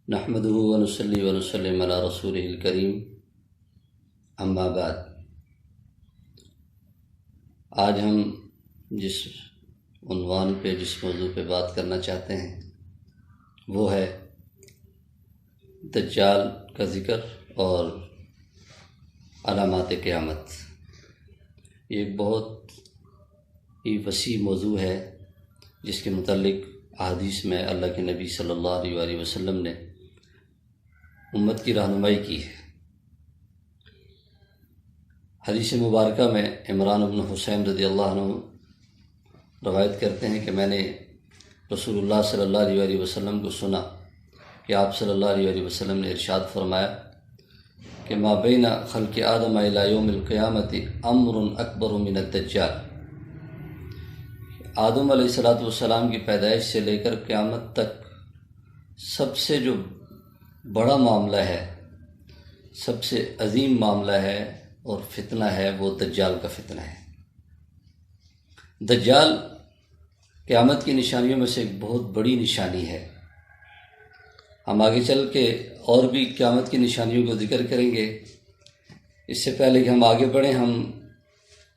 نحمده ونصلي ونسلم علی رسوله الکریم، اما بعد۔ آج ہم جس عنوان پہ جس موضوع پہ بات کرنا چاہتے ہیں وہ ہے دجال کا ذکر اور علامات قیامت۔ یہ ایک بہت ہی وسیع موضوع ہے جس کے متعلق احادیث میں اللہ کے نبی صلی اللہ علیہ وآلہ وسلم نے امت کی رہنمائی کی ہے۔ حدیث مبارکہ میں عمران بن حسین رضی اللہ عنہ روایت کرتے ہیں کہ میں نے رسول اللہ صلی اللہ علیہ وآلہ وسلم کو سنا کہ آپ صلی اللہ علیہ وآلہ وسلم نے ارشاد فرمایا کہ ما بین خلق آدم الی یوم القیامت امر اکبر من الدجال۔ آدم علیہ السلام کی پیدائش سے لے کر قیامت تک سب سے جو بڑا معاملہ ہے، سب سے عظیم معاملہ ہے اور فتنہ ہے، وہ دجال کا فتنہ ہے۔ دجال قیامت کی نشانیوں میں سے ایک بہت بڑی نشانی ہے۔ ہم آگے چل کے اور بھی قیامت کی نشانیوں کو ذکر کریں گے۔ اس سے پہلے کہ ہم آگے بڑھیں، ہم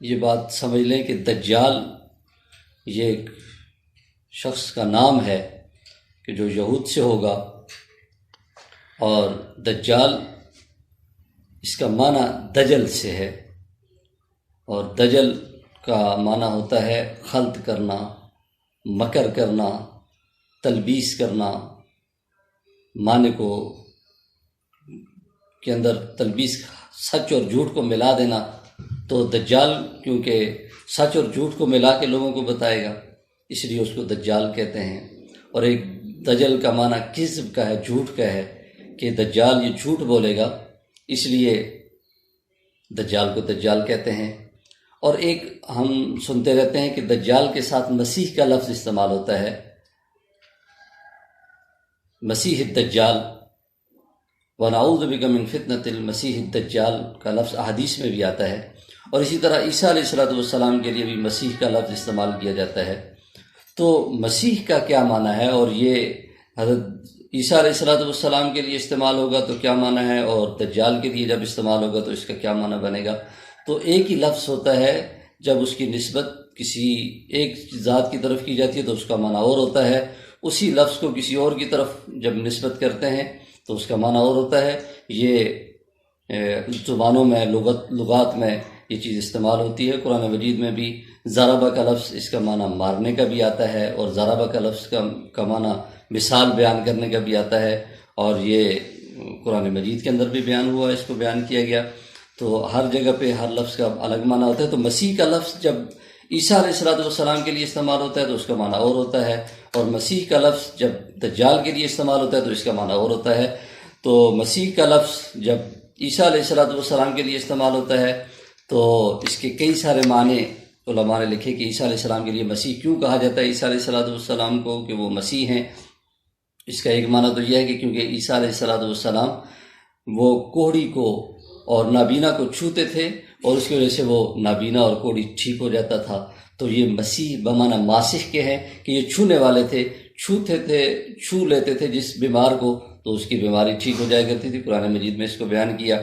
یہ بات سمجھ لیں کہ دجال یہ ایک شخص کا نام ہے کہ جو یہود سے ہوگا، اور دجال اس کا معنی دجل سے ہے، اور دجل کا معنی ہوتا ہے خلط کرنا، مکر کرنا، تلبیس کرنا، معنی کو کے اندر تلبیس، سچ اور جھوٹ کو ملا دینا۔ تو دجال کیونکہ سچ اور جھوٹ کو ملا کے لوگوں کو بتائے گا، اس لیے اس کو دجال کہتے ہیں۔ اور ایک دجل کا معنی کذب کا ہے، جھوٹ کا ہے، کہ دجال یہ جھوٹ بولے گا، اس لیے دجال کو دجال کہتے ہیں۔ اور ایک ہم سنتے رہتے ہیں کہ دجال کے ساتھ مسیح کا لفظ استعمال ہوتا ہے، مسیح الدجال، وَنَعُوذُ بِكَ مِن فِتْنَةِ الْمَسِيحِ الدَّجَّالِ کا لفظ احادیث میں بھی آتا ہے۔ اور اسی طرح عیسیٰ علیہ السلام کے لیے بھی مسیح کا لفظ استعمال کیا جاتا ہے۔ تو مسیح کا کیا معنی ہے، اور یہ حضرت عیسیٰ علیہ السلام کے لیے استعمال ہوگا تو کیا معنی ہے، اور دجال کے لیے جب استعمال ہوگا تو اس کا کیا معنی بنے گا؟ تو ایک ہی لفظ ہوتا ہے، جب اس کی نسبت کسی ایک ذات کی طرف کی جاتی ہے تو اس کا معنی اور ہوتا ہے، اسی لفظ کو کسی اور کی طرف جب نسبت کرتے ہیں تو اس کا معنی اور ہوتا ہے۔ یہ زبانوں میں لغات میں یہ چیز استعمال ہوتی ہے۔ قرآن مجید میں بھی ضربہ کا لفظ اس کا معنی مارنے کا بھی آتا ہے، اور ضربہ کا لفظ کا معنی مثال بیان کرنے کا بھی آتا ہے، اور یہ قرآن مجید کے اندر بھی بیان ہوا، اس کو بیان کیا گیا۔ تو ہر جگہ پہ ہر لفظ کا الگ معنی ہوتا ہے۔ تو مسیح کا لفظ جب عیسیٰ علیہ السلام کے لیے استعمال ہوتا ہے تو اس کا معنی اور ہوتا ہے، اور مسیح کا لفظ جب دجال کے لیے استعمال ہوتا ہے تو اس کا معنی اور ہوتا ہے۔ تو مسیح کا لفظ جب عیسیٰ علیہ السلام کے لیے استعمال ہوتا ہے تو اس کے کئی سارے معنی علماء نے لکھے کہ عیسیٰ علیہ السلام کے لیے مسیح کیوں کہا جاتا ہے عیسیٰ علیہ السلام کو کہ وہ مسیح ہیں۔ اس کا ایک معنی تو یہ ہے کہ کیونکہ عیسیٰ علیہ السلام وہ کوڑی کو اور نابینا کو چھوتے تھے، اور اس کی وجہ سے وہ نابینا اور کوڑی ٹھیک ہو جاتا تھا۔ تو یہ مسیح بمعنی ماسح کے ہیں کہ یہ چھونے والے تھے، چھو لیتے تھے جس بیمار کو تو اس کی بیماری ٹھیک ہو جایا کرتی تھی۔ قرآن مجید میں اس کو بیان کیا۔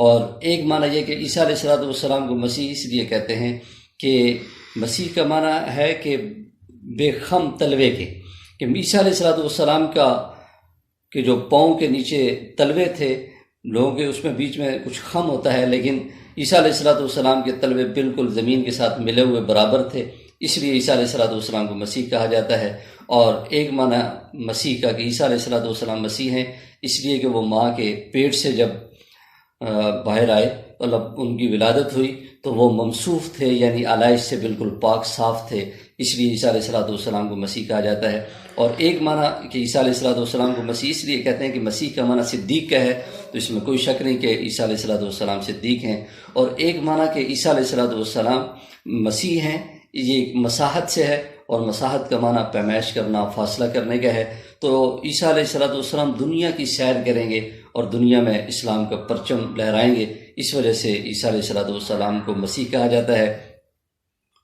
اور ایک معنی یہ کہ عیسیٰ علیہ السلام کو مسیح اس لیے کہتے ہیں کہ مسیح کا معنی ہے کہ بے خم تلوے کے، کہ عیسیٰ علیہ السلام کا کہ جو پاؤں کے نیچے تلوے تھے لوگوں کے، اس میں بیچ میں کچھ خم ہوتا ہے، لیکن عیسیٰ علیہ السلام کے تلوے بالکل زمین کے ساتھ ملے ہوئے برابر تھے، اس لیے عیسیٰ علیہ السلام کو مسیح کہا جاتا ہے۔ اور ایک معنی مسیح کا کہ عیسیٰ علیہ السلام مسیح ہیں اس لیے کہ وہ ماں کے پیٹ سے جب باہر آئے، مطلب ان کی ولادت ہوئی تو وہ ممسوح تھے، یعنی علائش سے بالکل پاک صاف تھے، اس لیے عیسیٰ علیہ السلام کو مسیح کہا جاتا ہے۔ اور ایک معنی کہ عیسیٰ علیہ السلام کو مسیح اس لیے کہتے ہیں کہ مسیح کا معنی صدیق کا ہے، تو اس میں کوئی شک نہیں کہ عیسیٰ علیہ السلام صدیق ہیں۔ اور ایک معنی کہ عیسیٰ علیہ السلام مسیح ہیں، یہ ایک مساحت سے ہے، اور مساحت کا معنی پیمائش کرنا، فاصلہ کرنے کا ہے۔ تو عیسیٰ علیہ السلام دنیا کی سیر کریں گے اور دنیا میں اسلام کا پرچم لہرائیں گے، اس وجہ سے عیسیٰ علیہ السلام کو مسیح کہا جاتا ہے۔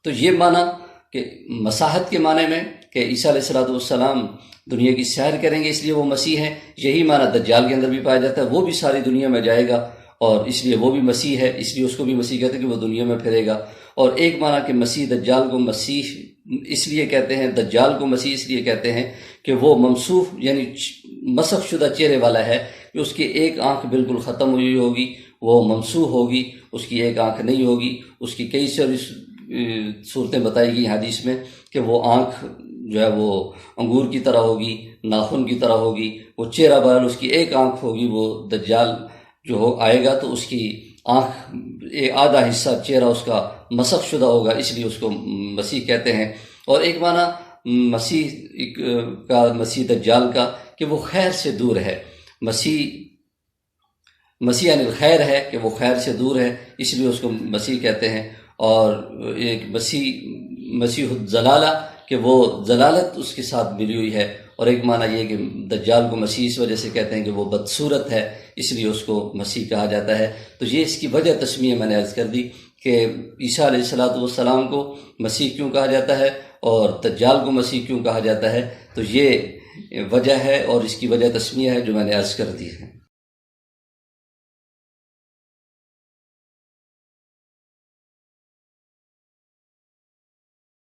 تو یہ معنی کہ مساحت کے معنی میں کہ عیسیٰ علیہ السلام دنیا کی سیر کریں گے اس لیے وہ مسیح ہیں، یہی معنی دجال کے اندر بھی پایا جاتا ہے، وہ بھی ساری دنیا میں جائے گا اور اس لیے وہ بھی مسیح ہے، اس لیے اس کو بھی مسیح کہتے ہیں کہ وہ دنیا میں پھرے گا۔ اور ایک معنی کہ مسیح دجال کو مسیح اس لیے کہتے ہیں، دجال کو مسیح اس لیے کہتے ہیں کہ وہ ممسوح یعنی مسخ شدہ چہرے والا ہے، کہ اس کی ایک آنکھ بالکل ختم ہوئی ہوگی، وہ ممسوح ہوگی، اس کی ایک آنکھ نہیں ہوگی۔ اس کی کئی ساری صورتیں بتائی گئی حدیث میں کہ وہ آنکھ جو ہے وہ انگور کی طرح ہوگی، ناخن کی طرح ہوگی، وہ چہرہ بہرحال اس کی ایک آنکھ ہوگی۔ وہ دجال جو آئے گا تو اس کی آنکھ آدھا حصہ چہرہ اس کا مسخ شدہ ہوگا، اس لیے اس کو مسیح کہتے ہیں۔ اور ایک معنی مسیح دجال کا کہ وہ خیر سے دور ہے، مسیح یعنی الخیر ہے کہ وہ خیر سے دور ہے، اس لیے اس کو مسیح کہتے ہیں۔ اور ایک مسیح الضلالہ کہ وہ ضلالت اس کے ساتھ ملی ہوئی ہے۔ اور ایک معنی یہ کہ دجال کو مسیح اس وجہ سے کہتے ہیں کہ وہ بدصورت ہے، اس لیے اس کو مسیح کہا جاتا ہے۔ تو یہ اس کی وجہ تسمیہ میں نے عرض کر دی کہ عیسیٰ علیہ السلام کو مسیح کیوں کہا جاتا ہے اور دجال کو مسیح کیوں کہا جاتا ہے، تو یہ وجہ ہے اور اس کی وجہ تسمیہ ہے جو میں نے عرض کر دی ہے۔